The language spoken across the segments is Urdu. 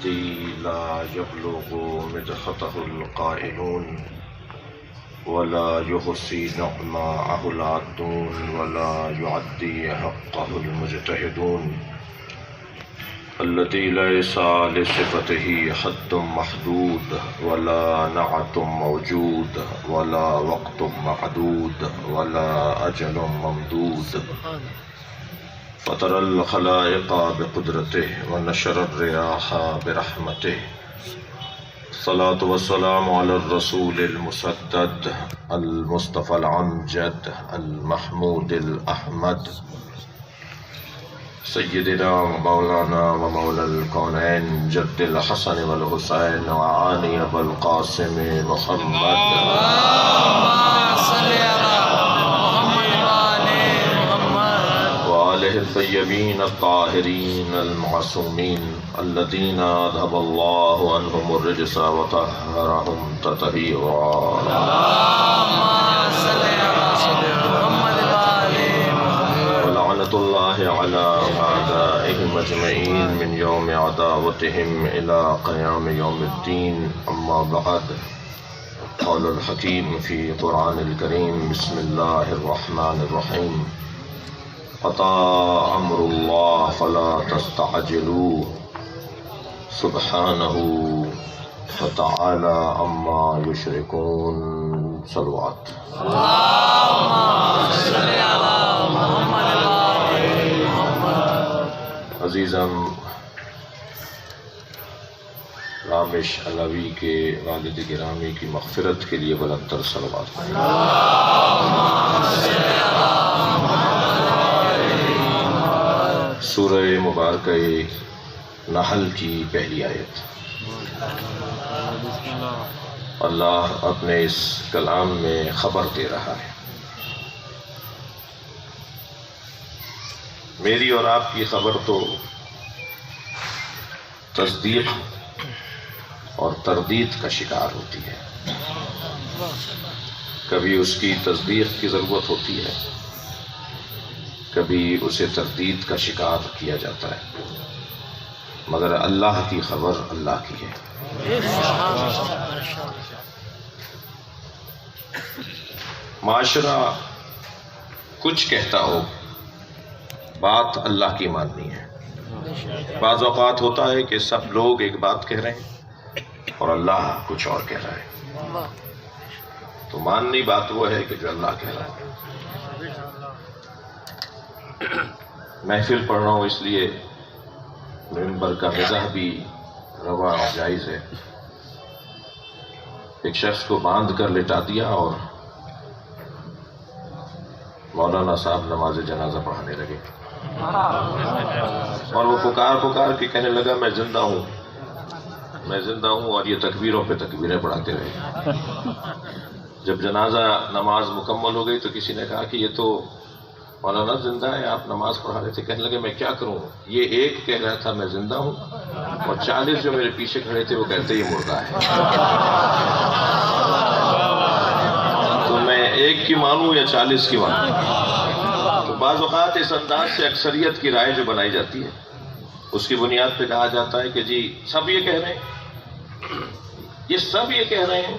لا يبلغ مدحته القائلون ولا يحصي نعماءه العادون ولا يعدي حقه المجتهدون الذي ليس لصفته حد محدود ولا نعت موجود ولا وقت معدود ولا أجل ممدود فطر الخلائق بقدرته ونشر الرياح برحمته الصلاة والسلام على الرسول المسدد المصطفى الأمجد المحمود الأحمد سيدنا مولانا ومولى الكونين جد الحسن والحسين وعاني أبا القاسم محمد وآله الطيبين الطاهرين المعصومين الذين أذهب الله عنهم الرجس وطهرهم تطهيرا ولعنة الله على أعدائهم أجمعين من يوم عداوتهم إلى قيام يوم الدين أما بعد قال الحكيم في قرآن الكريم بسم الله الرحمن الرحيم أتى أمر الله فلا تستعجلوه سبحانه وتعالى عما يشركون صلوات عزیزم رامش علوی کے والد گرامی کی مغفرت کے لیے بلند تر صلوات سورہ مبارکہ نحل کی پہلی آیت اللہ اپنے اس کلام میں خبر دے رہا ہے میری اور آپ کی خبر تو تصدیق اور تردید کا شکار ہوتی ہے کبھی اس کی تصدیق کی ضرورت ہوتی ہے کبھی اسے تردید کا شکار کیا جاتا ہے مگر اللہ کی خبر اللہ کی ہے معاشرہ کچھ کہتا ہو بات اللہ کی ماننی ہے بعض اوقات ہوتا ہے کہ سب لوگ ایک بات کہہ رہے ہیں اور اللہ کچھ اور کہہ رہا ہے تو ماننی بات وہ ہے کہ جو اللہ کہہ رہا ہے محفل پڑھ رہا ہوں اس لیے ممبر کا مزاح بھی روا اور جائز ہے ایک شخص کو باندھ کر لٹا دیا اور مولانا صاحب نماز جنازہ پڑھانے لگے اور وہ پکار کے کہنے لگا میں زندہ ہوں اور یہ تکبیروں پہ تکبیریں پڑھاتے رہے جب جنازہ نماز مکمل ہو گئی تو کسی نے کہا کہ یہ تو مولانا زندہ ہے آپ نماز پڑھا رہے تھے کہنے لگے میں کیا کروں یہ ایک کہہ رہا تھا میں زندہ ہوں اور 40 جو میرے پیچھے کھڑے تھے وہ کہتے یہ مردہ ہے تو میں ایک کی مانوں یا 40 کی مانوں تو بعض اوقات اس انداز سے اکثریت کی رائے جو بنائی جاتی ہے اس کی بنیاد پہ کہا جاتا ہے کہ جی سب یہ کہہ رہے ہیں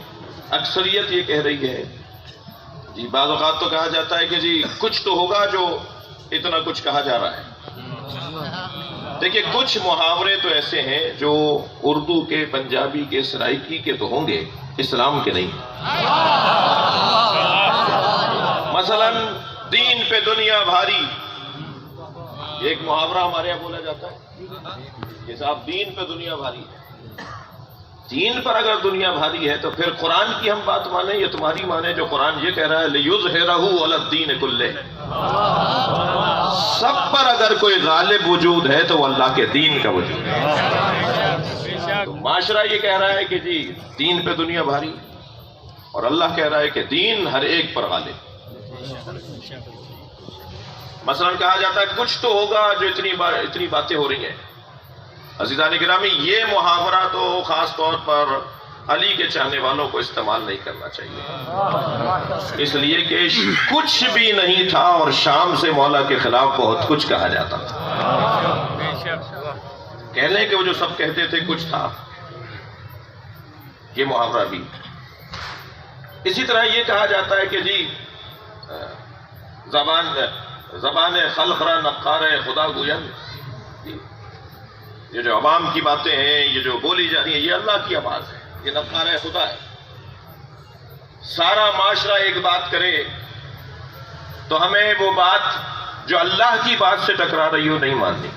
اکثریت یہ کہہ رہی ہے جی بعض اوقات تو کہا جاتا ہے کہ جی کچھ تو ہوگا جو اتنا کچھ کہا جا رہا ہے دیکھیے کچھ محاورے تو ایسے ہیں جو اردو کے پنجابی کے سرائکی کے تو ہوں گے اسلام کے نہیں مثلا دین پہ دنیا بھاری یہ ایک محاورہ ہمارے یہاں بولا جاتا ہے کہ صاحب دین پہ دنیا بھاری ہے دین پر اگر دنیا بھاری ہے تو پھر قرآن کی ہم بات مانیں یا تمہاری مانیں جو قرآن یہ کہہ رہا ہے لِيُظْهِرَهُ عَلَى الدِّينِ كُلِّهِ سب پر اگر کوئی غالب وجود ہے تو وہ اللہ کے دین کا وجود ہے تو معاشرہ یہ کہہ رہا ہے کہ جی دین پہ دنیا بھاری اور اللہ کہہ رہا ہے کہ دین ہر ایک پر غالب مثلا کہا جاتا ہے کچھ تو ہوگا جو اتنی باتیں ہو رہی ہیں عزیزان گرامی یہ محاورہ تو خاص طور پر علی کے چاہنے والوں کو استعمال نہیں کرنا چاہیے اس لیے کہ کچھ بھی نہیں تھا اور شام سے مولا کے خلاف بہت کچھ کہا جاتا تھا کہہ لیں کہ وہ جو سب کہتے تھے کچھ تھا، یہ محاورہ بھی۔ اسی طرح یہ کہا جاتا ہے کہ جی زبان خلق را نقار خدا گوین، یہ جو عوام کی باتیں ہیں، یہ جو بولی جا رہی ہیں، یہ اللہ کی آواز ہے، یہ نقار خدا ہے۔ سارا معاشرہ ایک بات کرے تو ہمیں وہ بات جو اللہ کی بات سے ٹکرا رہی ہو نہیں ماننی۔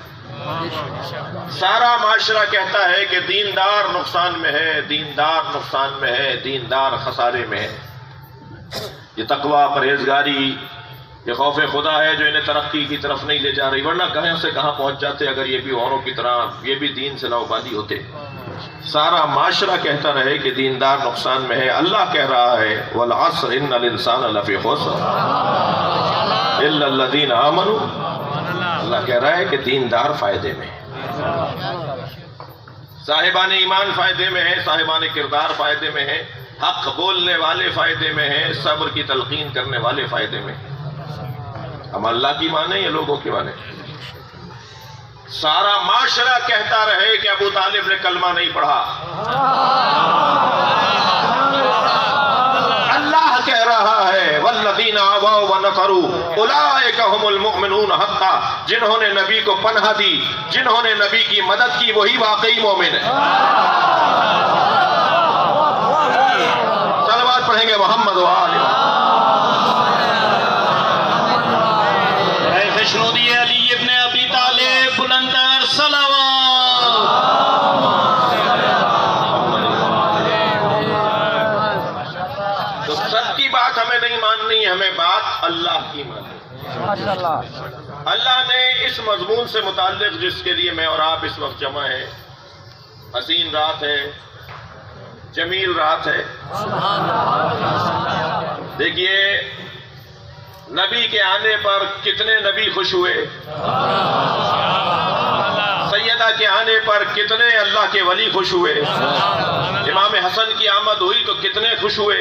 سارا معاشرہ کہتا ہے کہ دیندار نقصان میں ہے، دیندار نقصان میں ہے، دیندار خسارے میں ہے۔ یہ تقویٰ، پرہیزگاری، یہ خوف خدا ہے جو انہیں ترقی کی طرف نہیں لے جا رہی، ورنہ کہاں سے کہاں پہنچ جاتے اگر یہ بھی اوروں کی طرح یہ بھی دین سے لاابالی ہوتے۔ سارا معاشرہ کہتا رہے کہ دیندار نقصان میں ہے، اللہ کہہ رہا ہے وَالْعَصْرِ إِنَّ الْإِنسَانَ لَفِي خُسْرٍ إِلَّا الَّذِينَ آمَنُوا۔ اللہ کہہ رہا ہے کہ دیندار فائدے میں ہے، صاحبان ایمان فائدے میں ہے، صاحبان کردار فائدے میں ہے، حق بولنے والے فائدے میں ہیں، صبر کی تلقین کرنے والے فائدے میں ہیں۔ ہم اللہ کی مانیں یا لوگوں کی مانیں؟ سارا معاشرہ کہتا رہے کہ ابو طالب نے کلمہ نہیں پڑھا، اللہ کہہ رہا ہے والذین آووا ونصروا اولئک هم المؤمنون حقا، جنہوں نے نبی کو پناہ دی، جنہوں نے نبی کی مدد کی، وہی واقعی مومن ہے۔ صلوات پڑھیں گے محمد و آل خوشنودی علی ابن ابی طالب بلندر صلوات۔ تو سب کی بات ہمیں نہیں ماننی، ہمیں بات اللہ کی ماننی۔ اللہ نے اس مضمون سے متعلق جس کے لیے میں اور آپ اس وقت جمع ہیں، حسین رات ہے، جمیل رات ہے، دیکھیے نبی کے آنے پر کتنے نبی خوش ہوئے، سیدہ کے آنے پر کتنے اللہ کے ولی خوش ہوئے، امام حسن کی آمد ہوئی تو کتنے خوش ہوئے،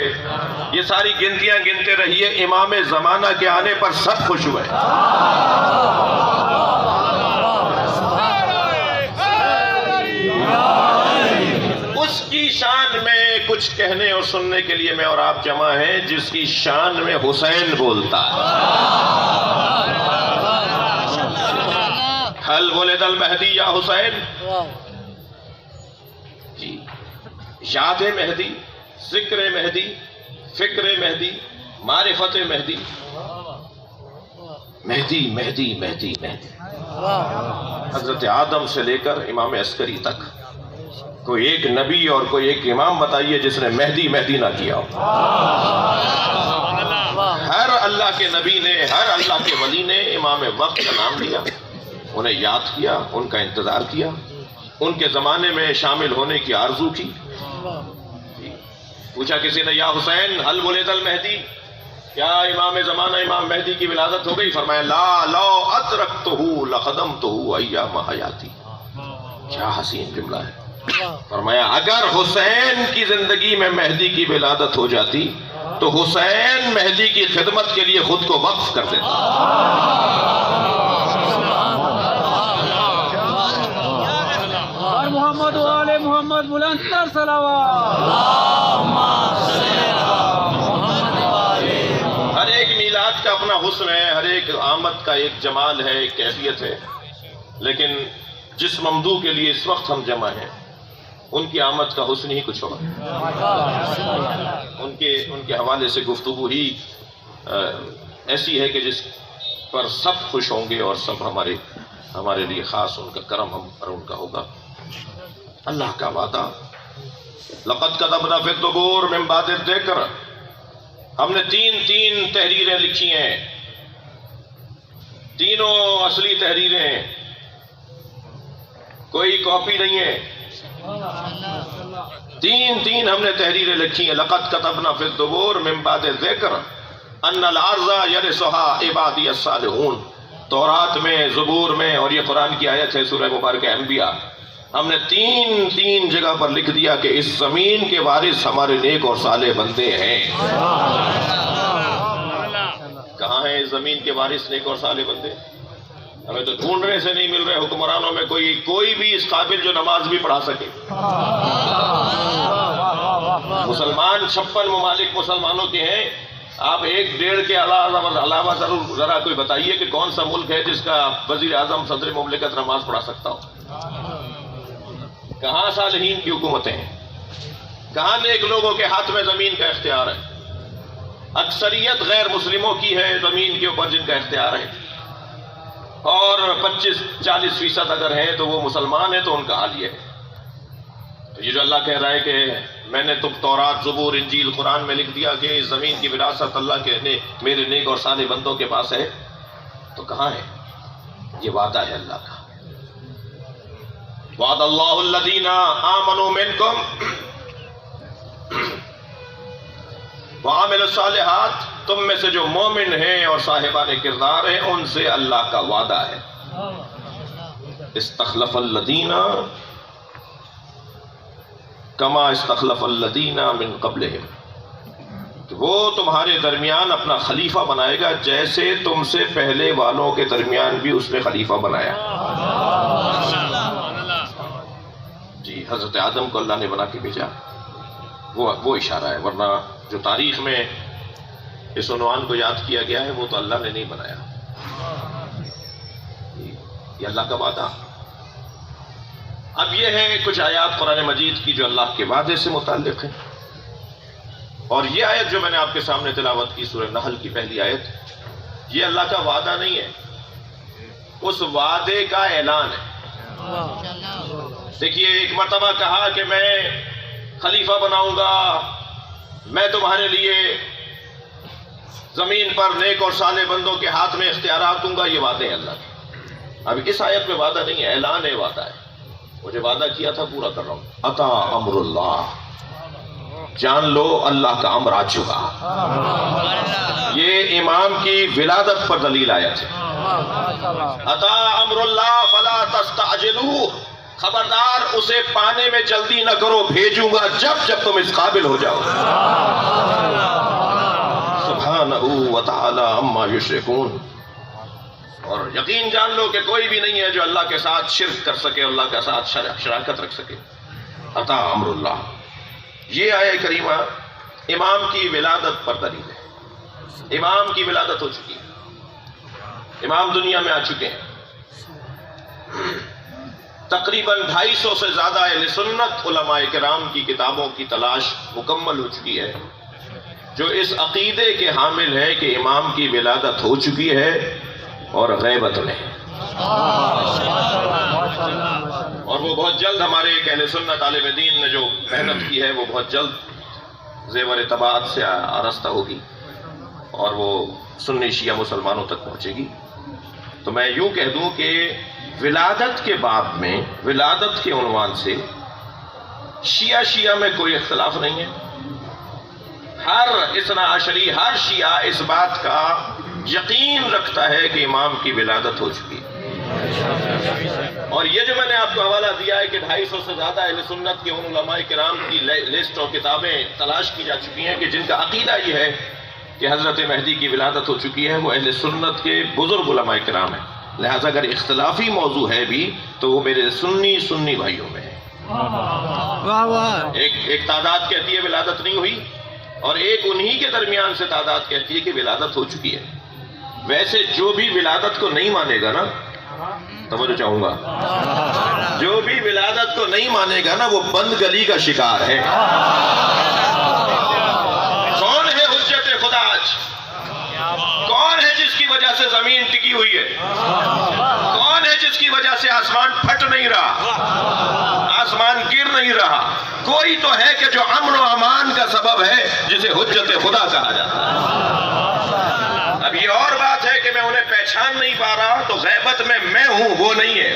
یہ ساری گنتیاں گنتے رہیے، امام زمانہ کے آنے پر سب خوش ہوئے۔ اس کی شان میں کچھ کہنے اور سننے کے لیے میں اور آپ جمع ہیں، جس کی شان میں حسین بولتا ہے۔ حل ولد المہدی یا حسین، جی یاد مہدی، ذکر مہدی، فکر مہدی، معرفت مہدی، مہدی مہدی مہدی مہدی، حضرت آدم سے لے کر امام عسکری تک کوئی ایک نبی اور کوئی ایک امام بتائیے جس نے مہدی مہدی نہ کیا ہو۔ ہر اللہ کے نبی نے، ہر اللہ کے ولی نے امام وقت کا نام لیا، انہیں یاد کیا، ان کا انتظار کیا، ان کے زمانے میں شامل ہونے کی آرزو کی۔ پوچھا کسی نے یا حسین حل ولد المہدی، کیا امام زمانہ امام مہدی کی ولادت ہو گئی؟ فرمایا لا لو ادرکتہ لخدمتہ ایام حیاتی۔ کیا حسین جملہ ہے۔ فرمایا اگر حسین کی زندگی میں مہدی کی ولادت ہو جاتی تو حسین مہدی کی خدمت کے لیے خود کو وقف کر دیتا۔ اور محمد و آل محمد بلندر صلوات۔ ہر ایک میلاد کا اپنا حسن ہے، ہر ایک آمد کا ایک جمال ہے، ایک کیفیت ہے، لیکن جس ممدوح کے لیے اس وقت ہم جمع ہیں ان کی آمد کا حسن ہی کچھ اور ان کے حوالے سے گفتگو ہی ایسی ہے کہ جس پر سب خوش ہوں گے اور سب ہمارے لیے خاص ان کا کرم ہم پر ان کا ہوگا۔ اللہ کا وعدہ لقد كتبنا في الزبور من بعد الذکر، ہم نے تین تحریریں لکھی ہیں، تینوں اصلی تحریریں ہیں، کوئی کاپی نہیں ہے، تین ہم نے تحریریں لکھی ہیں۔ لقد كتبنا في الزبور من بعد الذکر ان الارض يرثها عبادی الصالحون، تورات میں، زبور میں، اور یہ قرآن کی آیت ہے سورہ مبارکہ انبیاء، ہم نے تین جگہ پر لکھ دیا کہ اس زمین کے وارث ہمارے نیک اور صالح بندے ہیں۔ کہاں ہیں اس زمین کے وارث نیک اور صالح بندے؟ ہمیں تو ڈھونڈنے سے نہیں مل رہے حکمرانوں میں کوئی بھی اس قابل جو نماز بھی پڑھا سکے. مسلمان 56 ممالک مسلمانوں کے ہیں. آپ 1-1.5 کے علاوہ ضرور ذرا کوئی بتائیے کہ کون سا ملک ہے جس کا وزیر اعظم صدر مملکت نماز پڑھا سکتا ہو؟ کہاں صالحین کی حکومتیں ہیں؟ کہاں نیک لوگوں کے ہاتھ میں زمین کا اختیار ہے؟ اکثریت غیر مسلموں کی ہے زمین کے اوپر جن کا اختیار ہے، اور 25-40% اگر ہیں تو وہ مسلمان ہیں، تو ان کا حال یہ ہے. تو یہ جو اللہ کہہ رہا ہے کہ میں نے تم تورات، زبور، انجیل، قرآن میں لکھ دیا کہ اس زمین کی وراثت اللہ کے میرے نیک اور صالح بندوں کے پاس ہے، تو کہاں ہے؟ یہ وعدہ ہے اللہ کا. وعد اللہ الذین آمنوا منکم وعملوا الصالحات، تم میں سے جو مومن ہیں اور صاحبان کردار ہیں ان سے اللہ کا وعدہ ہے. استخلف الذین کما استخلف الذین من قبلہم، وہ تمہارے درمیان اپنا خلیفہ بنائے گا جیسے تم سے پہلے والوں کے درمیان بھی اس نے خلیفہ بنایا. جی حضرت آدم کو اللہ نے بنا کے بھیجا، وہ اشارہ ہے، ورنہ جو تاریخ میں اس عنوان کو یاد کیا گیا ہے وہ تو اللہ نے نہیں بنایا. یہ اللہ کا وعدہ. اب یہ ہے کچھ آیات قرآن مجید کی جو اللہ کے وعدے سے متعلق ہیں، اور یہ آیت جو میں نے آپ کے سامنے تلاوت کی سورہ نحل کی پہلی آیت، یہ اللہ کا وعدہ نہیں ہے، اس وعدے کا اعلان ہے. دیکھیے ایک مرتبہ کہا کہ میں خلیفہ بناؤں گا، میں تمہارے لیے زمین پر نیک اور صالح بندوں کے ہاتھ میں اختیارات دوں گا، یہ وعدے ہیں اللہ کے. اب اس آیت میں وعدہ نہیں ہے، اعلان ہے، وعدہ ہے. مجھے وعدہ کیا تھا پورا کر رہا ہوں. عطا امر اللہ، جان لو اللہ کا امر آ چکا. یہ امام کی ولادت پر دلیل آیت ہے. عطا امر اللہ فلا تستعجلوہ، خبردار اسے پانے میں جلدی نہ کرو، بھیجوں گا جب تم اس قابل ہو جاؤ. سبحانہ وتعالی عما یشرکون. اور یقین جان لو کہ کوئی بھی نہیں ہے جو اللہ کے ساتھ شرک کر سکے، اللہ کے ساتھ شراکت رکھ سکے. عطا امر اللہ، یہ آیہ کریمہ امام کی ولادت پر دلیل ہے. امام کی ولادت ہو چکی ہے، امام دنیا میں آ چکے ہیں. تقریباً 250 سے زیادہ اہل سنت علماء کرام کی کتابوں کی تلاش مکمل ہو چکی ہے جو اس عقیدے کے حامل ہے کہ امام کی ولادت ہو چکی ہے اور غیبت میں ہے. اور وہ بہت جلد، ہمارے ایک اہل سنت عالم دین نے جو محنت کی ہے وہ بہت جلد زیور طباعت سے آراستہ ہوگی اور وہ سنی شیعہ مسلمانوں تک پہنچے گی. تو میں یوں کہہ دوں کہ ولادت کے باب میں، ولادت کے عنوان سے شیعہ میں کوئی اختلاف نہیں ہے. ہر اثنا عشری، ہر شیعہ اس بات کا یقین رکھتا ہے کہ امام کی ولادت ہو چکی ہے. اور یہ جو میں نے آپ کو حوالہ دیا ہے کہ 250 سے زیادہ اہل سنت کے ان علماء کرام کی لسٹ اور کتابیں تلاش کی جا چکی ہیں کہ جن کا عقیدہ یہ ہے کہ حضرت مہدی کی ولادت ہو چکی ہے، وہ اہل سنت کے بزرگ علماء کرام ہیں. لہٰذا اگر اختلافی موضوع ہے بھی تو وہ میرے سنی بھائیوں میں ہے. ایک تعداد کہتی ہے ولادت نہیں ہوئی، اور ایک انہی کے درمیان سے تعداد کہتی ہے کہ ولادت ہو چکی ہے. ویسے جو بھی ولادت کو نہیں مانے گا نا، توجہ چاہوں گا، جو بھی ولادت کو نہیں مانے گا نا وہ بند گلی کا شکار ہے. کون ہے حجت خدا آج؟ کون ہے جس کی وجہ سے زمین ٹکی ہوئی ہے؟ کون ہے جس کی وجہ سے آسمان پھٹ نہیں رہا، آسمان گر نہیں رہا؟ کوئی تو ہے کہ جو امن و امان کا سبب ہے، جسے حجت خدا کہا جاتا ہے. اب یہ اور بات ہے کہ میں انہیں پہچان نہیں پا رہا تو غیبت میں ہوں، وہ نہیں ہے.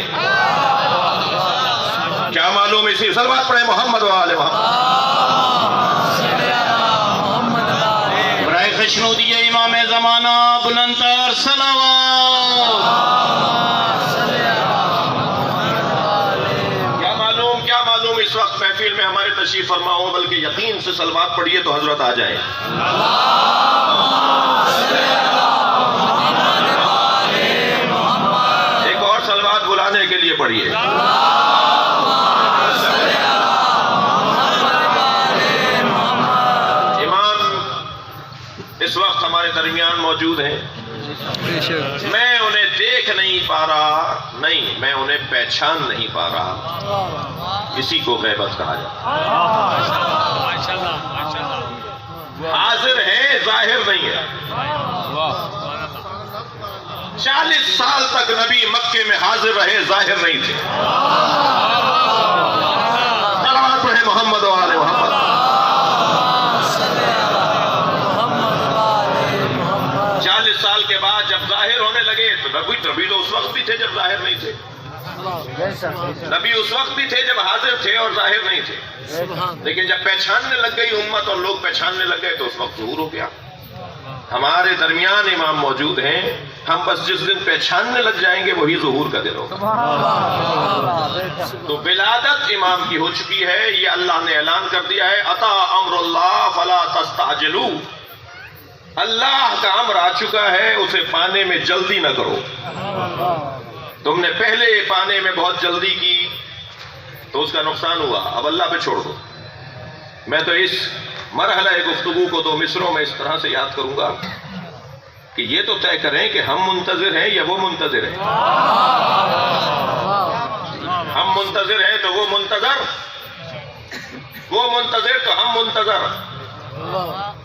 کیا معلوم؟ اسی صلوات پڑھیں محمد و آل محمد. برائے خشنودی امام زمانہ بلندتر صلوات. کیا معلوم اس وقت محفل میں ہمارے تشریف فرما ہو، بلکہ یقین سے صلوات پڑھیے تو حضرت آ جائیں. لیجئے پڑھیے. امام اس وقت ہمارے درمیان موجود ہیں. میں انہیں دیکھ نہیں پا رہا, نہیں میں انہیں پہچان نہیں پا رہا. اسی کو غیبت کہا جاتا ہے. حاضر ہے, ظاہر نہیں ہے. 40 سال تک نبی مکے میں حاضر رہے, ظاہر نہیں تھے. صلوات پڑھیں محمد و آل محمد. 40 سال کے بعد جب ظاہر ہونے لگے تو نبی تو اس وقت بھی تھے جب ظاہر نہیں تھے. نبی اس وقت بھی تھے جب حاضر تھے اور ظاہر نہیں تھے. لیکن جب پہچاننے لگ گئی امت اور لوگ پہچاننے لگ گئے تو اس وقت ظہور ہو گیا. ہمارے درمیان امام موجود ہیں, ہم بس جس دن پہچاننے لگ جائیں گے وہی ظہور کا دن ہوگا. تو ولادت امام کی ہو چکی ہے, یہ اللہ نے اعلان کر دیا ہے. اتا امر اللہ فلا تستعجلوا. اللہ کا امر آ چکا ہے, اسے پانے میں جلدی نہ کرو. تم نے پہلے پانے میں بہت جلدی کی تو اس کا نقصان ہوا, اب اللہ پہ چھوڑ دو. میں تو اس مرحلہ گفتگو کو 2 مصروں میں اس طرح سے یاد کروں گا کہ یہ تو طے کریں کہ ہم منتظر ہیں یا وہ منتظر ہیں. ہم منتظر ہیں تو وہ منتظر, وہ منتظر تو ہم منتظر.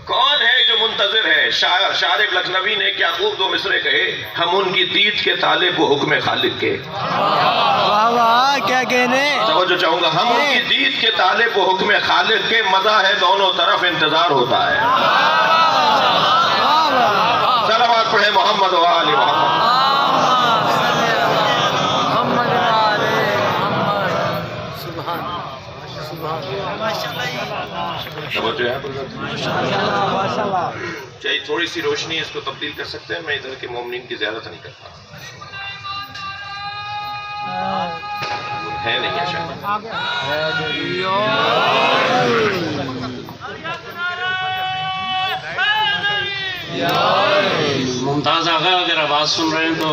کون ہے جو منتظر ہے؟ شاعر لکھنوی نے کیا خوب 2 مصرے کہے, ہم ان کی دید کے طالب و حکم خالق کے. واہ واہ کیا کہنے. توجہ چاہوں گا, ہم ان کی دید کے طالب و حکم خالق کے. مزہ ہے دونوں طرف انتظار ہوتا ہے. صلوات پڑھیں محمد و آل محمد. چاہیے تھوڑی سی روشنی اس کو تبدیل کر سکتے ہیں. میں ادھر کے مومنین کی زیارت نہیں کرتا, ہے نہیں شاید. ممتاز آقا اگر آواز سن رہے ہیں تو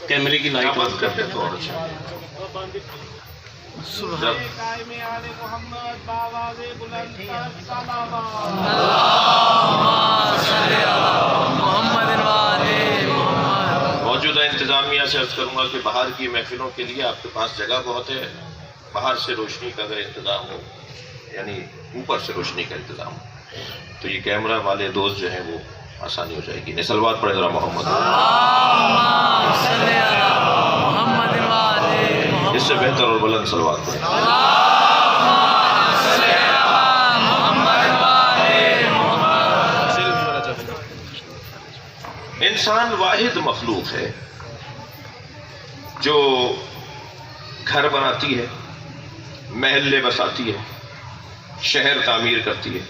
کیمرے کی لائٹ بند کرتے تو اور اچھا. موجودہ انتظامیہ سے عرض کروں گا کہ باہر کی محفلوں کے لیے آپ کے پاس جگہ بہت ہے. باہر سے روشنی کا اگر انتظام ہو, یعنی اوپر سے روشنی کا انتظام ہو, تو یہ کیمرہ والے دوست جو ہیں وہ آسانی ہو جائے گی. سلوات پڑھیں ذرا محمد. اس سے بہتر اور بلند سلوات پڑھیں. انسان واحد مخلوق ہے جو گھر بناتی ہے, محلے بساتی ہے, شہر تعمیر کرتی ہے.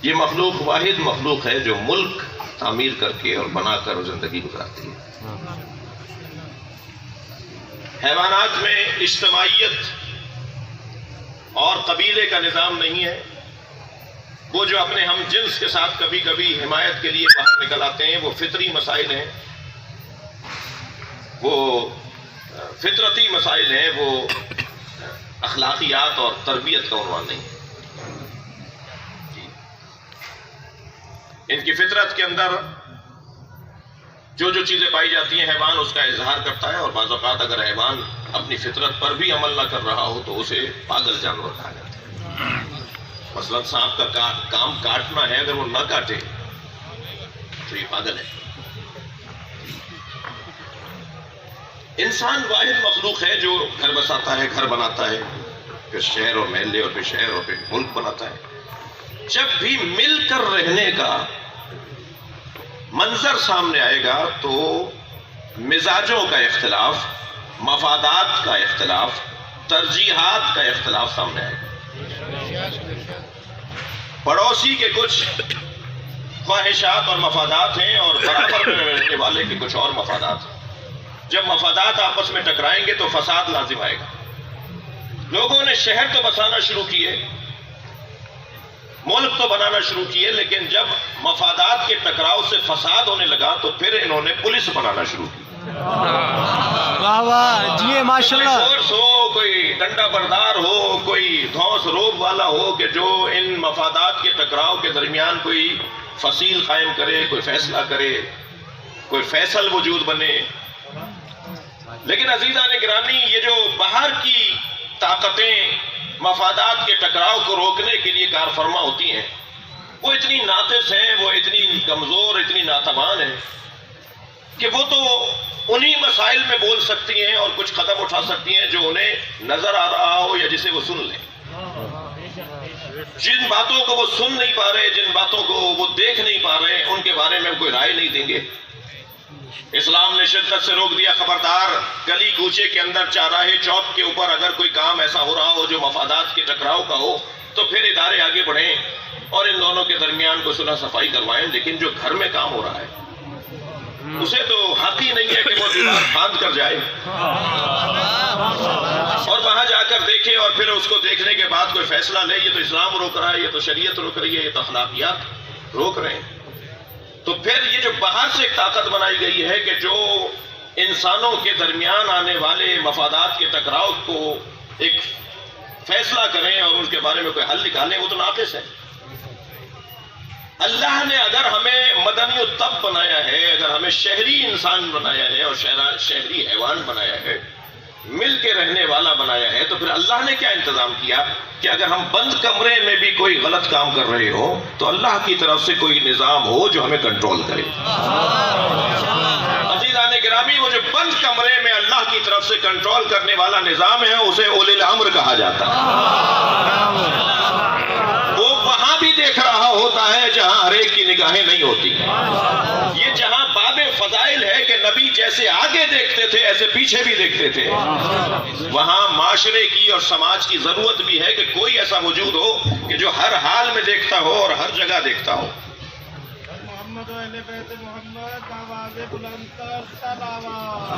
یہ مخلوق واحد مخلوق ہے جو ملک تعمیر کر کے اور بنا کر زندگی گزارتی ہے. حیوانات میں اجتماعیت اور قبیلے کا نظام نہیں ہے. وہ جو اپنے ہم جنس کے ساتھ کبھی کبھی حمایت کے لیے باہر نکل آتے ہیں, وہ فطری مسائل ہیں, وہ فطرتی مسائل ہیں, وہ اخلاقیات اور تربیت کا عنوان نہیں. ان کی فطرت کے اندر جو چیزیں پائی جاتی ہیں, حیوان اس کا اظہار کرتا ہے. اور بعض اوقات اگر حیوان اپنی فطرت پر بھی عمل نہ کر رہا ہو تو اسے پاگل جانور کہا جاتا ہے. مثلا سانپ کا کام کاٹنا ہے, اگر وہ نہ کاٹے تو یہ پاگل ہے. انسان واحد مخلوق ہے جو گھر بساتا ہے, گھر بناتا ہے, پھر شہر اور محلے, اور پھر شہر اور پھر ملک بناتا ہے. جب بھی مل کر رہنے کا منظر سامنے آئے گا تو مزاجوں کا اختلاف, مفادات کا اختلاف, ترجیحات کا اختلاف سامنے آئے گا. پڑوسی کے کچھ خواہشات اور مفادات ہیں اور برابر میں رہنے والے کے کچھ اور مفادات ہیں. جب مفادات آپس میں ٹکرائیں گے تو فساد لازم آئے گا. لوگوں نے شہر تو بسانا شروع کیے, ملک تو بنانا شروع کیے, لیکن جب مفادات کے ٹکراؤ سے فساد ہونے لگا تو پھر انہوں نے پولیس بنانا شروع کی. واہ واہ جی ماشاءاللہ. فورس ہو، کوئی ڈنڈا بردار ہو، کوئی دھوس روب والا ہو کہ جو ان مفادات کے ٹکراؤ کے درمیان کوئی فصیل قائم کرے، کوئی فیصلہ کرے، کوئی فیصل وجود بنے. لیکن عزیزان گرامی، یہ جو باہر کی طاقتیں مفادات کے ٹکراؤ کو روکنے کے لیے کار فرما ہوتی ہیں، وہ اتنی ناقص ہیں، وہ اتنی کمزور، اتنی ناتوان ہیں کہ وہ تو انہی مسائل میں بول سکتی ہیں اور کچھ قدم اٹھا سکتی ہیں جو انہیں نظر آ رہا ہو یا جسے وہ سن لیں. جن باتوں کو وہ سن نہیں پا رہے، جن باتوں کو وہ دیکھ نہیں پا رہے، ان کے بارے میں کوئی رائے نہیں دیں گے. اسلام نے شدت سے روک دیا، خبردار گلی کوچے کے اندر، چوراہے چوک کے اوپر اگر کوئی کام ایسا ہو رہا ہو جو مفادات کے ٹکراؤ کا ہو تو پھر ادارے آگے بڑھیں اور ان دونوں کے درمیان کو صلح صفائی کروائیں. لیکن جو گھر میں کام ہو رہا ہے اسے تو حق ہی نہیں ہے کہ وہ دیوار باندھ کر جائے اور وہاں جا کر دیکھے اور پھر اس کو دیکھنے کے بعد کوئی فیصلہ لے. یہ تو اسلام روک رہا ہے، یہ تو شریعت روک رہی ہے، یہ تو اخلاقیات روک رہے ہیں. تو پھر یہ جو باہر سے ایک طاقت بنائی گئی ہے کہ جو انسانوں کے درمیان آنے والے مفادات کے ٹکراؤ کو ایک فیصلہ کریں اور ان کے بارے میں کوئی حل نکالیں، وہ تو ناقص ہے. اللہ نے اگر ہمیں مدنی الطب بنایا ہے، اگر ہمیں شہری انسان بنایا ہے اور شہری حیوان بنایا ہے، مل کے رہنے والا بنایا ہے، تو پھر اللہ نے کیا انتظام کیا کہ اگر ہم بند کمرے میں بھی کوئی غلط کام کر رہے ہو تو اللہ کی طرف سے کوئی نظام ہو جو ہمیں کنٹرول کرے. عزیزان گرامی، وہ جو بند کمرے میں اللہ کی طرف سے کنٹرول کرنے والا نظام ہے اسے اولی الامر کہا جاتا ہے. وہ وہاں بھی دیکھ رہا ہوتا ہے جہاں ہر ایک کی نگاہیں نہیں ہوتی. یہ جہاں باب فضائل ہے کہ نبی جیسے آگے دیکھتے تھے ایسے پیچھے بھی دیکھتے تھے، وہاں معاشرے کی اور سماج کی ضرورت بھی ہے کہ کوئی ایسا وجود ہو کہ جو ہر حال میں دیکھتا ہو اور ہر جگہ دیکھتا ہو. محمد و اہل بیت محمد آواز بلند کر صلوات.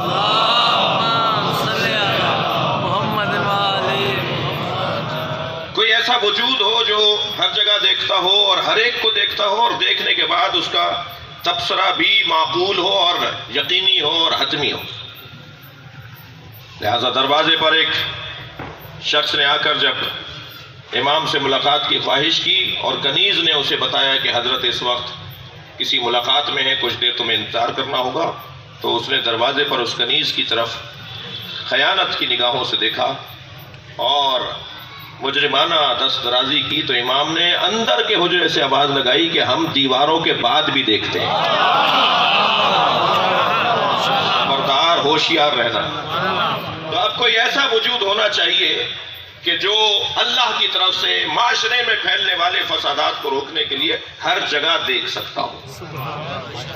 محمد والی. کوئی ایسا وجود ہو جو ہر جگہ دیکھتا ہو اور ہر ایک کو دیکھتا ہو اور دیکھنے کے بعد اس کا تبصرہ بھی معقول ہو اور یقینی ہو اور حتمی ہو. لہذا دروازے پر ایک شخص نے آ کر جب امام سے ملاقات کی خواہش کی اور کنیز نے اسے بتایا کہ حضرت اس وقت کسی ملاقات میں ہے، کچھ دیر تمہیں انتظار کرنا ہوگا، تو اس نے دروازے پر اس کنیز کی طرف خیانت کی نگاہوں سے دیکھا اور مجرمانہ دست درازی کی. تو امام نے اندر کے حجرے سے آواز لگائی کہ ہم دیواروں کے بعد بھی دیکھتے ہیں، خبردار ہوشیار رہنا. تو اب کوئی ایسا وجود ہونا چاہیے کہ جو اللہ کی طرف سے معاشرے میں پھیلنے والے فسادات کو روکنے کے لیے ہر جگہ دیکھ سکتا ہو.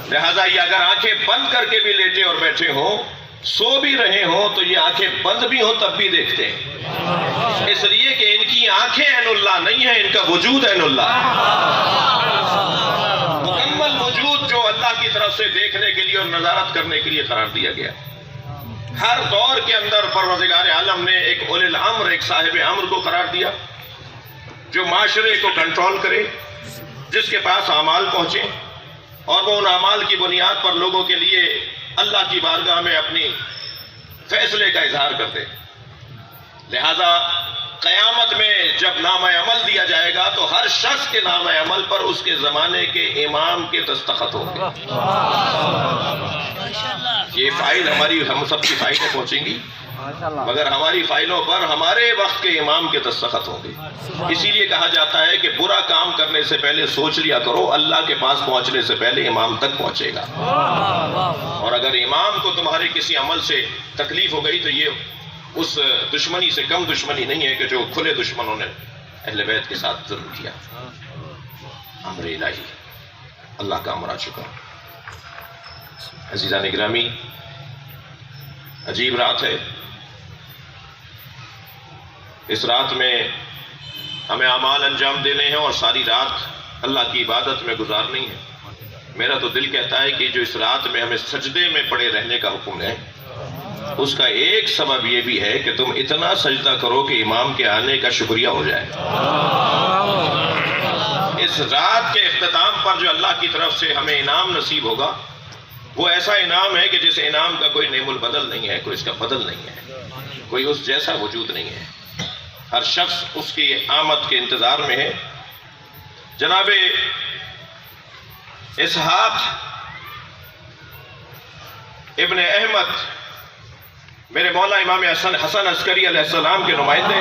لہذا یہ اگر آنکھیں بند کر کے بھی لیٹے اور بیٹھے ہوں، سو بھی رہے ہوں، تو یہ آنکھیں بند بھی ہوں تب بھی دیکھتے ہیں، اس لیے کہ ان کی آنکھیں عین اللہ نہیں ہیں، ان کا وجود عین اللہ. مکمل وجود جو اللہ کی طرف سے دیکھنے کے لیے اور نظارت کرنے کے لیے قرار دیا گیا. ہر دور کے اندر پروردگار عالم نے ایک اولی الامر، ایک صاحب امر کو قرار دیا جو معاشرے کو کنٹرول کرے، جس کے پاس اعمال پہنچے اور وہ ان اعمال کی بنیاد پر لوگوں کے لیے اللہ کی بارگاہ میں اپنی فیصلے کا اظہار کرتے. لہذا قیامت میں جب نام عمل دیا جائے گا تو ہر شخص کے نام عمل پر اس کے زمانے کے امام کے دستخط ہوں گے. یہ فائل ہم سب کی فائلیں پہنچیں گی، مگر ہماری فائلوں پر ہمارے وقت کے امام کے دستخط ہوں گے. اسی لیے کہا جاتا ہے کہ برا کام کرنے سے پہلے سوچ لیا کرو، اللہ کے پاس پہنچنے سے پہلے امام تک پہنچے گا. اور اگر امام کو تمہارے کسی عمل سے تکلیف ہو گئی تو یہ اس دشمنی سے کم دشمنی نہیں ہے کہ جو کھلے دشمنوں نے اہل بیت کے ساتھ ظلم کیا. امر الہی، اللہ کا امر آ چکا. عزیزان گرامی، عجیب رات ہے. اس رات میں ہمیں اعمال انجام دینے ہیں اور ساری رات اللہ کی عبادت میں گزارنی ہے. میرا تو دل کہتا ہے کہ جو اس رات میں ہمیں سجدے میں پڑے رہنے کا حکم ہے، اس کا ایک سبب یہ بھی ہے کہ تم اتنا سجدہ کرو کہ امام کے آنے کا شکریہ ہو جائے. اس رات کے اختتام پر جو اللہ کی طرف سے ہمیں انعام نصیب ہوگا وہ ایسا انعام ہے کہ جس انعام کا کوئی نعم البدل نہیں ہے، کوئی اس کا بدل نہیں ہے، کوئی اس جیسا وجود نہیں ہے۔ ہر شخص اس کی آمد کے انتظار میں ہے۔ جناب اسحاق ابن احمد میرے مولا امام حسن عسکری علیہ السلام کے نمائندے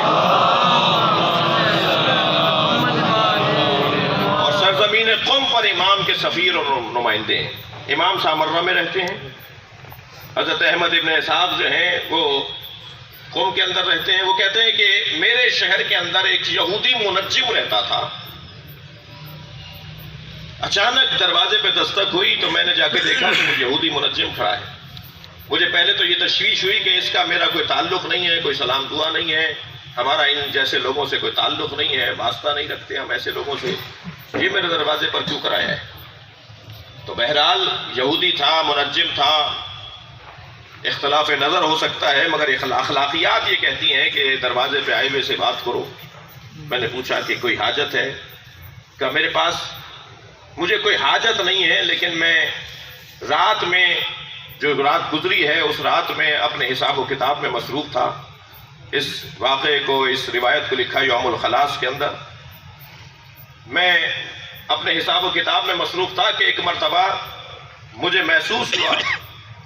اور سرزمین قم پر امام کے سفیر اور نمائندے ہیں۔ امام سامرہ میں رہتے ہیں۔ حضرت احمد ابن اسحاق جو ہیں وہ قم کے اندر رہتے ہیں۔ وہ کہتے ہیں کہ میرے شہر کے اندر ایک یہودی منجم رہتا تھا۔ اچانک دروازے پہ دستک ہوئی تو میں نے جا کے دیکھا کہ وہ یہودی منجم کھڑا ہے۔ مجھے پہلے تو یہ تشویش ہوئی کہ اس کا میرا کوئی تعلق نہیں ہے، کوئی سلام دعا نہیں ہے، ہمارا ان جیسے لوگوں سے کوئی تعلق نہیں ہے، واسطہ نہیں رکھتے ہم ایسے لوگوں سے، یہ میرے دروازے پر کیوں کرایا ہے؟ تو بہرحال یہودی تھا، منجم تھا، اختلاف نظر ہو سکتا ہے، مگر اخلاقیات یہ کہتی ہیں کہ دروازے پہ آئے ہوئے سے بات کرو۔ میں نے پوچھا کہ کوئی حاجت ہے؟ کہ میرے پاس مجھے کوئی حاجت نہیں ہے، لیکن میں رات میں جو رات گزری ہے اس رات میں اپنے حساب و کتاب میں مصروف تھا۔ اس واقعے کو، اس روایت کو لکھا یوم الخلاص کے اندر۔ میں اپنے حساب و کتاب میں مصروف تھا کہ ایک مرتبہ مجھے محسوس ہوا،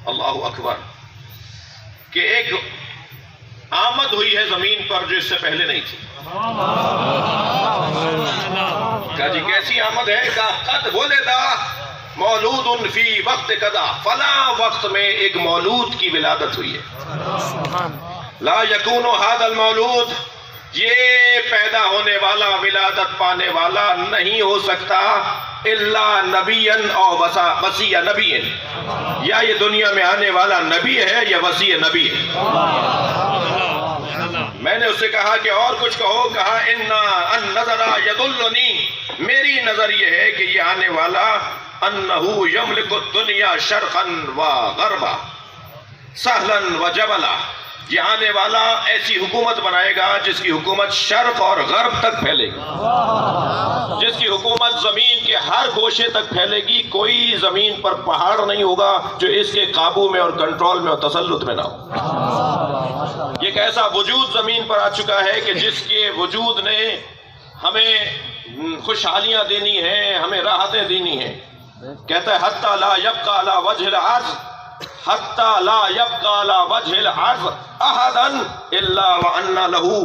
اللہ اکبر، کہ ایک آمد ہوئی ہے زمین پر جو اس سے پہلے نہیں تھی۔ کہا جی کیسی آمد ہے؟ کہا قد ولدا مولود فی وقت قضا، فلاں وقت میں ایک مولود کی ولادت ہوئی ہے۔ لا یکون ھذا المولود، یہ پیدا ہونے والا، ولادت پانے والا نہیں ہو سکتا الا نبیا او وصی نبی، یا یہ دنیا میں آنے والا نبی ہے یا وصی نبی ہے۔ میں نے اس سے کہا کہ اور کچھ کہو۔ کہا ان نظر یدلنی، میری نظر یہ ہے کہ یہ آنے والا انہو یملک الدنیا شرقا و غربا سہلا و جبلا، یہ آنے والا ایسی حکومت بنائے گا جس کی حکومت شرق اور غرب تک پھیلے گی، جس کی حکومت زمین کے ہر گوشے تک پھیلے گی۔ کوئی زمین پر پہاڑ نہیں ہوگا جو اس کے قابو میں اور کنٹرول میں اور تسلط میں نہ ہو۔ یہ ایک ایسا وجود زمین پر آ چکا ہے کہ جس کے وجود نے ہمیں خوشحالیاں دینی ہیں، ہمیں راحتیں دینی ہیں۔ کہتا ہے حتی لا یبقى علی وجہ الارض، حتی لا یبقى علی وجہ الارض احدا الا وان له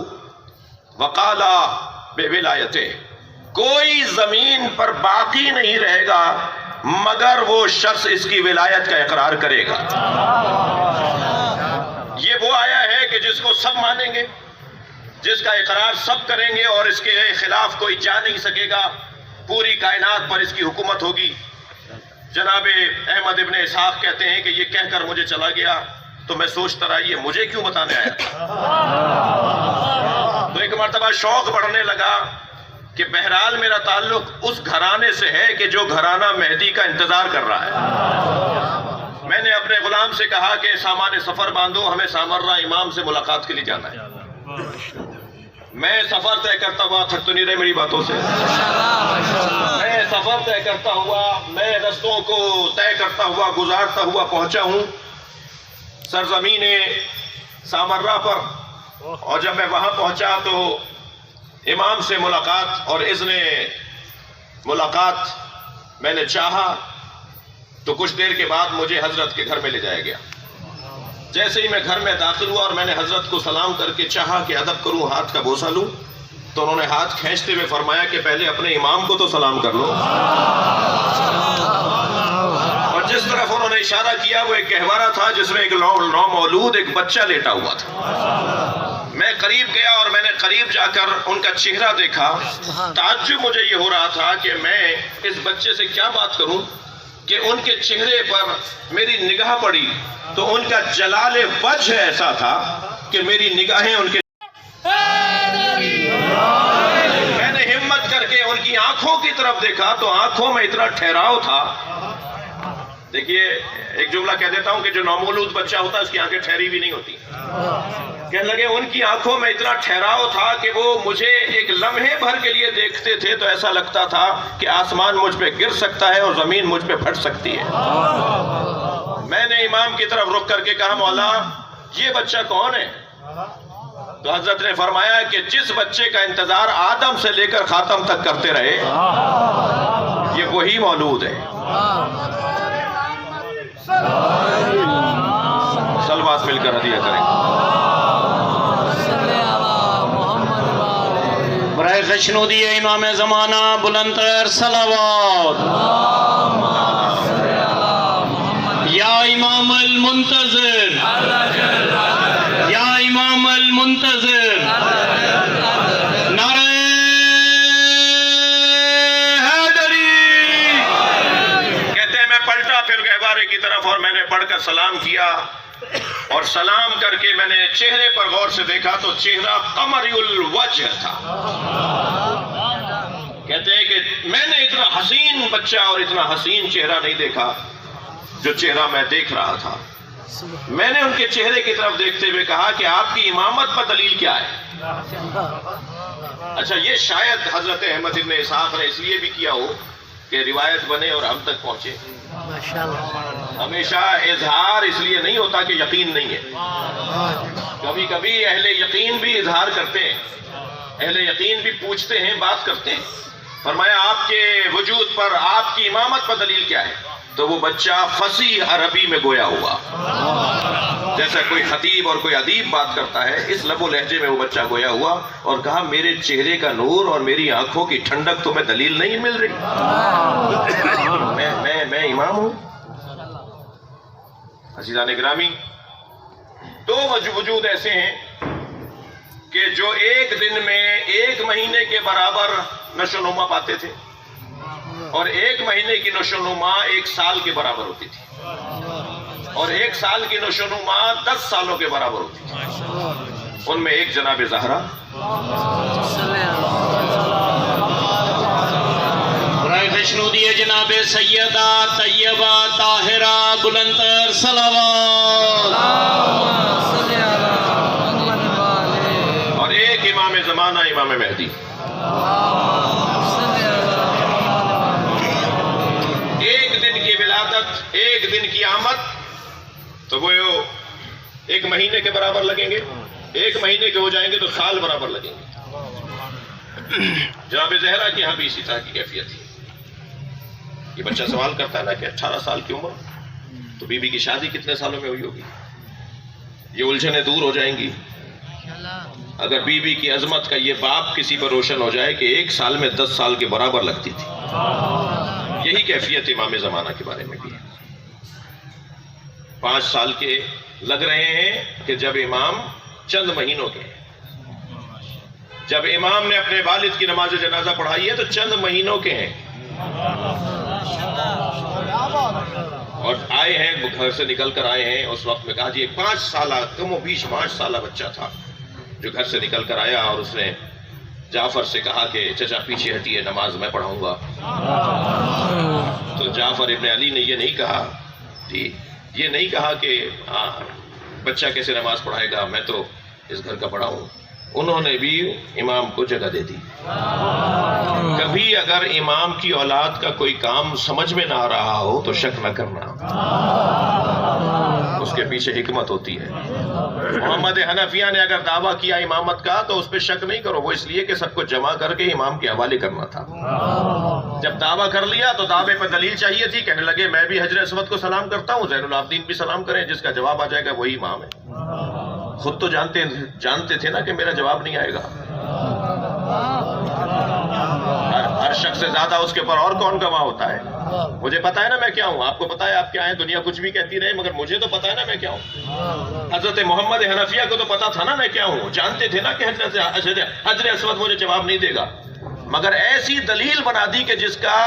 وقالا بولایتہ، کوئی زمین پر باقی نہیں رہے گا مگر وہ شخص اس کی ولایت کا اقرار کرے گا۔ یہ وہ آیا ہے کہ جس کو سب مانیں گے، جس کا اقرار سب کریں گے، اور اس کے خلاف کوئی جا نہیں سکے گا۔ پوری کائنات پر اس کی حکومت ہوگی۔ جناب احمد ابن اسحاق کہتے ہیں کہ یہ کہہ کر مجھے چلا گیا تو میں سوچتا رہا یہ مجھے کیوں بتانے آیا؟ تو ایک مرتبہ شوق بڑھنے لگا کہ بہرحال میرا تعلق اس گھرانے سے ہے کہ جو گھرانہ مہدی کا انتظار کر رہا ہے۔ میں نے اپنے غلام سے کہا کہ سامان سفر باندھو، ہمیں سامرہ امام سے ملاقات کے لیے جانا ہے۔ میں سفر طے کرتا ہوا، تھک تو نہیں رہے میری باتوں سے، میں سفر طے کرتا ہوا، میں رستوں کو طے کرتا ہوا، گزارتا ہوا پہنچا ہوں سرزمین سامرہ پر۔ اور جب میں وہاں پہنچا تو امام سے ملاقات اور اذن ملاقات میں نے چاہا تو کچھ دیر کے بعد مجھے حضرت کے گھر میں لے جایا گیا۔ جیسے ہی میں گھر میں داخل ہوا اور میں نے حضرت کو سلام کر کے چاہا کہ ادب کروں، ہاتھ کا بوسہ لوں، تو انہوں نے ہاتھ کھینچتے ہوئے فرمایا کہ پہلے اپنے امام کو تو سلام کر لو۔ اور جس طرف انہوں نے اشارہ کیا وہ ایک گہوارہ تھا جس میں ایک نومولود ایک بچہ لیٹا ہوا تھا۔ میں قریب گیا اور میں نے قریب جا کر ان کا چہرہ دیکھا۔ تعجب مجھے یہ ہو رہا تھا کہ میں اس بچے سے کیا بات کروں کہ ان کے چہرے پر میری نگاہ پڑی تو ان کا جلال وجہ ایسا تھا کہ میری نگاہیں ان کے، میں نے ہمت کر کے ان کی آنکھوں کی طرف دیکھا تو آنکھوں میں اتنا ٹھہراؤ تھا۔ دیکھیے ایک جملہ کہہ دیتا ہوں کہ جو نومولود بچہ ہوتا ہے اس کی آنکھیں ٹھہری بھی نہیں ہوتی۔ کہنے لگے ان کی آنکھوں میں اتنا ٹھہراؤ تھا کہ وہ مجھے ایک لمحے بھر کے لیے دیکھتے تھے تو ایسا لگتا تھا کہ آسمان مجھ پہ گر سکتا ہے اور زمین مجھ پہ پھٹ سکتی ہے۔ میں نے امام کی طرف رخ کر کے کہا مولا یہ بچہ کون ہے؟ تو حضرت نے فرمایا کہ جس بچے کا انتظار آدم سے لے کر خاتم تک کرتے رہے یہ وہی مولود ہے۔ سلوات مل کر ہدیہ کریں۔ برائے خشنودی امام زمانہ بلندتر صلوات۔ یا امام المنتظر، یا امام المنتظر، نعرہ حیدری۔ کہتے ہیں میں پلٹا پھر گہوارے کی طرف اور میں نے پڑھ کر سلام کیا، اور سلام کر کے میں نے چہرے پر غور سے دیکھا تو چہرہ قمری الوجہ تھا۔ کہتے ہیں کہ میں نے اتنا حسین بچہ اور اتنا حسین چہرہ نہیں دیکھا جو چہرہ میں دیکھ رہا تھا۔ میں نے ان کے چہرے کی طرف دیکھتے ہوئے کہا کہ آپ کی امامت پر دلیل کیا ہے؟ اچھا یہ شاید حضرت احمد ابن اسحاق نے اس لیے بھی کیا ہو کہ روایت بنے اور ہم تک پہنچے۔ ہمیشہ اظہار اس لیے نہیں ہوتا کہ یقین نہیں ہے، کبھی کبھی اہل یقین بھی اظہار کرتے ہیں، اہل یقین بھی پوچھتے ہیں، بات کرتے ہیں۔ فرمایا آپ کے وجود پر آپ کی امامت پر دلیل کیا ہے؟ تو وہ بچہ فصیح عربی میں گویا ہوا، جیسا کوئی خطیب اور کوئی ادیب بات کرتا ہے اس لب و لہجے میں وہ بچہ گویا ہوا اور کہا میرے چہرے کا نور اور میری آنکھوں کی ٹھنڈک تمہیں دلیل نہیں مل رہی؟ میں امام ہوں۔ عزیزان گرامی، دو وجود ایسے ہیں کہ جو ایک دن میں ایک مہینے کے برابر نشو و نما پاتے تھے، اور ایک مہینے کی نشو و نما ایک سال کے برابر ہوتی تھی، اور ایک سال کی نشو و نما 10 سالوں کے برابر ہوتی تھی۔ ان میں ایک جناب زہرا، برائے خشنودی جناب سیدہ طیبہ طاہرہ بلندتر صلوات، اور ایک امام زمانہ امام مہدی۔ ایک دن کی ولادت، ایک دن کی آمد تو وہ ایک مہینے کے برابر لگیں گے، ایک مہینے کے ہو جائیں گے تو سال برابر لگیں گے۔ جناب زہرا کی یہاں بھی اسی طرح کی کیفیت تھی۔ یہ بچہ سوال کرتا ہے نا کہ 18 سال کی عمر تو بی بی کی شادی کتنے سالوں میں ہوئی ہوگی؟ یہ الجھنیں دور ہو جائیں گی اگر بی بی کی عظمت کا یہ باب کسی پر روشن ہو جائے کہ ایک سال میں 10 سال کے برابر لگتی تھی۔ یہی کیفیت امام زمانہ کے بارے میں بھی ہے۔ 5 سال کے لگ رہے ہیں کہ جب امام چند مہینوں کے ہیں، جب امام نے اپنے والد کی نماز جنازہ پڑھائی ہے تو چند مہینوں کے ہیں، اور آئے ہیں گھر سے نکل کر آئے ہیں۔ اس وقت میں کہا جی 5 سالہ کم و بیش 5 سالہ بچہ تھا جو گھر سے نکل کر آیا، اور اس نے جعفر سے کہا کہ چچا پیچھے ہٹیے نماز میں پڑھاؤں گا۔ تو جعفر ابن علی نے یہ نہیں کہا، جی یہ نہیں کہا کہ بچہ کیسے نماز پڑھائے گا، میں تو اس گھر کا بڑا ہوں۔ انہوں نے بھی امام کو جگہ دے دی۔ کبھی اگر امام کی اولاد کا کوئی کام سمجھ میں نہ آ رہا ہو تو شک نہ کرنا، اس کے پیچھے حکمت ہوتی ہے۔ محمد حنفیہ نے اگر دعویٰ کیا امامت کا تو اس پہ شک نہیں کرو، وہ اس لیے کہ سب کو جمع کر کے امام کے حوالے کرنا تھا۔ جب دعویٰ کر لیا تو دعوے پر دلیل چاہیے تھی، کہنے لگے میں بھی حجر اسود کو سلام کرتا ہوں، زین العابدین بھی سلام کریں، جس کا جواب آ جائے گا وہی امام ہے۔ خود تو جانتے تھے نا کہ میرا جواب نہیں آئے گا، ہر شخص سے زیادہ اس کے اوپر اور کون گواہ ہوتا ہے؟ مجھے پتا ہے نا میں کیا ہوں، آپ کو پتا ہے آپ کیا ہیں، دنیا کچھ بھی کہتی رہے مگر مجھے تو پتا ہے نا میں کیا ہوں۔ حضرت محمد حنفیہ کو تو پتا تھا نا میں کیا ہوں، جانتے تھے نا کہ حجر اسود مجھے جواب نہیں دے گا، مگر ایسی دلیل بنا دی کہ جس کا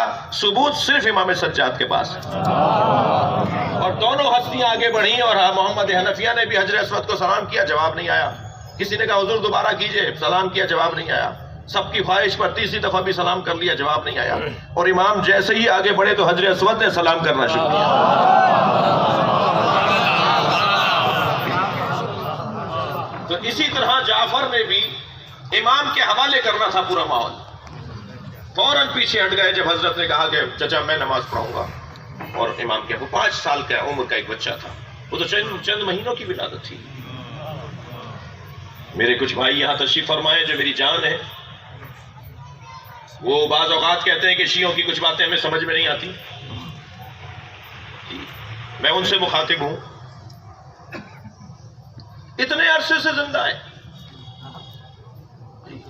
ثبوت صرف امام سجاد کے پاس ہے۔ اور دونوں ہستیاں آگے بڑھیں اور محمد حنفیہ نے بھی حجر اسود کو سلام کیا، جواب نہیں آیا۔ کسی نے کہا حضور دوبارہ کیجئے، سلام کیا، جواب نہیں آیا۔ سب کی خواہش پر تیسری دفعہ بھی سلام کر لیا، جواب نہیں آیا۔ اور امام جیسے ہی آگے بڑھے تو حجر اسود نے سلام کرنا شروع کیا۔ تو اسی طرح جعفر نے بھی امام کے حوالے کرنا تھا پورا ماحول، فوراً پیچھے ہٹ گئے جب حضرت نے کہا کہ چچا میں نماز پڑھاؤں گا۔ اور امام کیا وہ 5 سال کا عمر کا ایک بچہ تھا، وہ تو چند مہینوں کی ولادت تھی۔ میرے کچھ بھائی یہاں تشریف فرمائے جو میری جان ہے، وہ بعض اوقات کہتے ہیں کہ شیعوں کی کچھ باتیں ہمیں سمجھ میں نہیں آتی، میں ان سے مخاطب ہوں، اتنے عرصے سے زندہ ہے،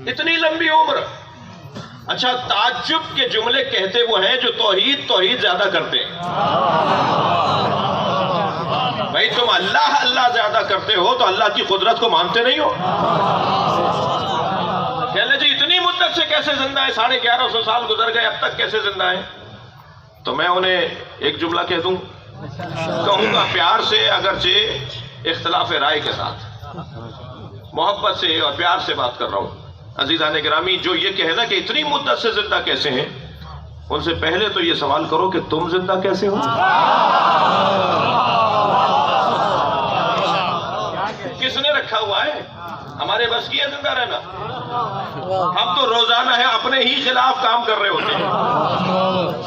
اتنی لمبی عمر، اچھا تعجب کے جملے کہتے وہ ہیں جو توحید زیادہ کرتے ہیں۔ بھائی تم اللہ زیادہ کرتے ہو تو اللہ کی قدرت کو مانتے نہیں ہو؟ کہنے جی اتنی مدت سے کیسے زندہ ہے، 1150 سال گزر گئے اب تک کیسے زندہ ہے؟ تو میں انہیں ایک جملہ کہہ دوں، کہوں گا پیار سے، اگرچہ اختلاف رائے کے ساتھ، محبت سے اور پیار سے بات کر رہا ہوں۔ عزیزان گرامی، جو یہ کہنا کہ اتنی مدت سے زندہ کیسے ہیں، ان سے پہلے تو یہ سوال کرو کہ تم زندہ کیسے ہو؟ کس نے رکھا ہوا ہے؟ ہمارے بس کی ہے زندہ رہنا؟ ہم تو روزانہ ہے اپنے ہی خلاف کام کر رہے ہوتے ہیں،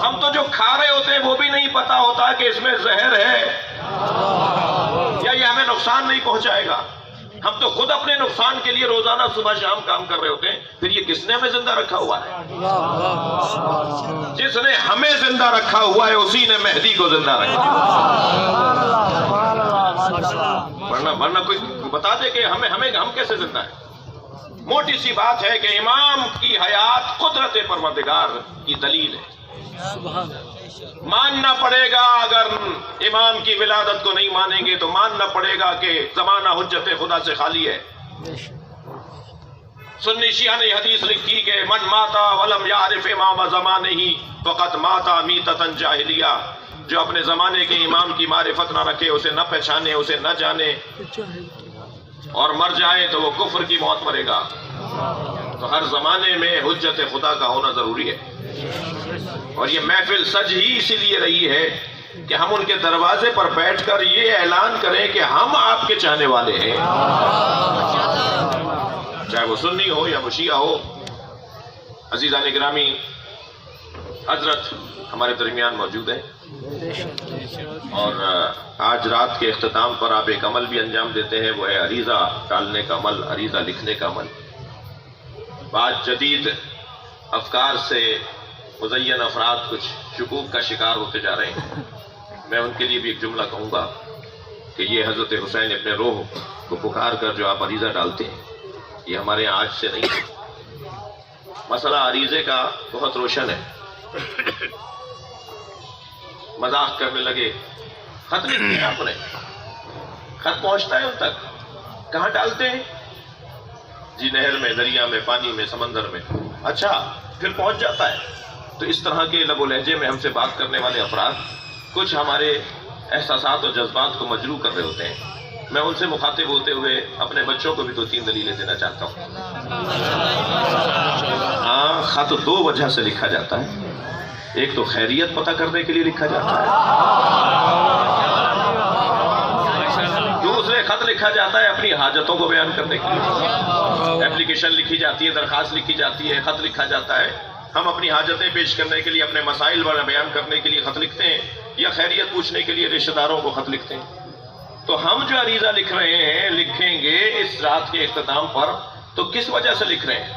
ہم تو جو کھا رہے ہوتے ہیں وہ بھی نہیں پتا ہوتا کہ اس میں زہر ہے یا یہ ہمیں نقصان نہیں پہنچائے گا، ہم تو خود اپنے نقصان کے لیے روزانہ صبح شام کام کر رہے ہوتے ہیں، پھر یہ کس نے ہمیں زندہ رکھا ہوا ہے؟ جس نے ہمیں زندہ رکھا ہوا ہے اسی نے مہدی کو زندہ رکھا، ورنہ کوئی بتا دے کہ ہم کیسے زندہ ہیں؟ موٹی سی بات ہے کہ امام کی حیات قدرت پروردگار کی دلیل ہے، ماننا پڑے گا، اگر امام کی ولادت کو نہیں مانیں گے تو ماننا پڑے گا کہ زمانہ حجت خدا سے خالی ہے۔ سنی شیعہ نے حدیث لکھی کہ من ماتا ولم یعرف امام زمانہ فقط ماتا میتۃ جاہلیہ، جو اپنے زمانے کے امام کی معرفت نہ رکھے، اسے نہ پہچانے، اسے نہ جانے اور مر جائے تو وہ کفر کی موت مرے گا۔ تو ہر زمانے میں حجت خدا کا ہونا ضروری ہے، اور یہ محفل سج ہی اسی لیے رہی ہے کہ ہم ان کے دروازے پر بیٹھ کر یہ اعلان کریں کہ ہم آپ کے چاہنے والے ہیں، چاہے وہ سنی ہو یا وہ شیعہ ہو۔ عزیزان گرامی، حضرت ہمارے درمیان موجود ہیں، اور آج رات کے اختتام پر آپ ایک عمل بھی انجام دیتے ہیں، وہ ہے عریضہ ڈالنے کا عمل، عریضہ لکھنے کا عمل۔ بعض جدید افکار سے مزین افراد کچھ شکوک کا شکار ہوتے جا رہے ہیں، میں ان کے لیے بھی ایک جملہ کہوں گا کہ یہ حضرت حسین ابن روح کو پکار کر جو آپ عریضہ ڈالتے ہیں، یہ ہمارے یہاں آج سے نہیں ہے۔ مسئلہ عریضے کا بہت روشن ہے، مذاق کرنے لگے، خط لکھتے ہیں آپ نے، خط پہنچتا ہے ان تک، کہاں ڈالتے ہیں؟ جی نہر میں، دریا میں، پانی میں، سمندر میں۔ اچھا پھر پہنچ جاتا ہے۔ تو اس طرح کے لب و لہجے میں ہم سے بات کرنے والے افراد کچھ ہمارے احساسات اور جذبات کو مجروح کر رہے ہوتے ہیں۔ میں ان سے مخاطب ہوتے ہوئے اپنے بچوں کو بھی 2-3 دلیلیں دینا چاہتا ہوں۔ ہاں، خط 2 وجہ سے لکھا جاتا ہے، ایک تو خیریت پتہ کرنے کے لیے لکھا جاتا ہے، دوسرے خط لکھا جاتا ہے اپنی حاجتوں کو بیان کرنے کے لیے۔ اپلیکیشن لکھی جاتی ہے، درخواست لکھی جاتی ہے، خط لکھا جاتا ہے، ہم اپنی حاجتیں پیش کرنے کے لیے، اپنے مسائل بیان کرنے کے لیے خط لکھتے ہیں، یا خیریت پوچھنے کے لیے رشتہ داروں کو خط لکھتے ہیں۔ تو ہم جو عریضہ لکھ رہے ہیں، لکھیں گے اس رات کے اختتام پر، تو کس وجہ سے لکھ رہے ہیں؟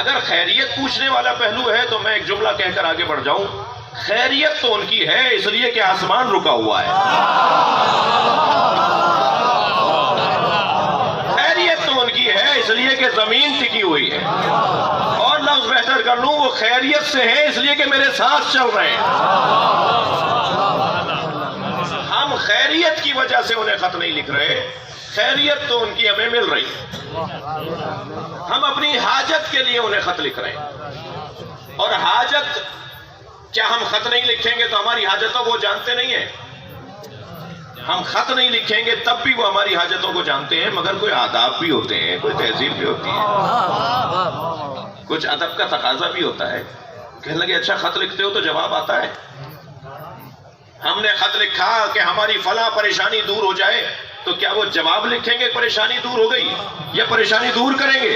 اگر خیریت پوچھنے والا پہلو ہے تو میں ایک جملہ کہہ کر آگے بڑھ جاؤں، خیریت تو ان کی ہے اس لیے کہ آسمان رکا ہوا ہے، خیریت تو ان کی ہے اس لیے کہ زمین ٹکی ہوئی ہے، اور لفظ بہتر کر لوں، وہ خیریت سے ہیں اس لیے کہ میرے ساتھ چل رہے ہیں۔ ہم خیریت کی وجہ سے انہیں خط نہیں لکھ رہے، خیریت تو ان کی ہمیں مل رہی ہے، ہم اپنی حاجت کے لیے انہیں خط لکھ رہے ہیں۔ اور حاجت، کیا ہم خط نہیں لکھیں گے تو ہماری حاجتوں کو جانتے نہیں ہیں؟ ہم خط نہیں لکھیں گے تب بھی وہ ہماری حاجتوں کو جانتے ہیں، مگر کوئی آداب بھی ہوتے ہیں، کوئی تہذیب بھی ہوتی ہے، کچھ ادب کا تقاضا بھی ہوتا ہے۔ کہنے لگے اچھا خط لکھتے ہو تو جواب آتا ہے؟ ہم نے خط لکھا کہ ہماری فلاں پریشانی دور ہو جائے، تو کیا وہ جواب لکھیں گے پریشانی دور ہو گئی، یا پریشانی دور کریں گے؟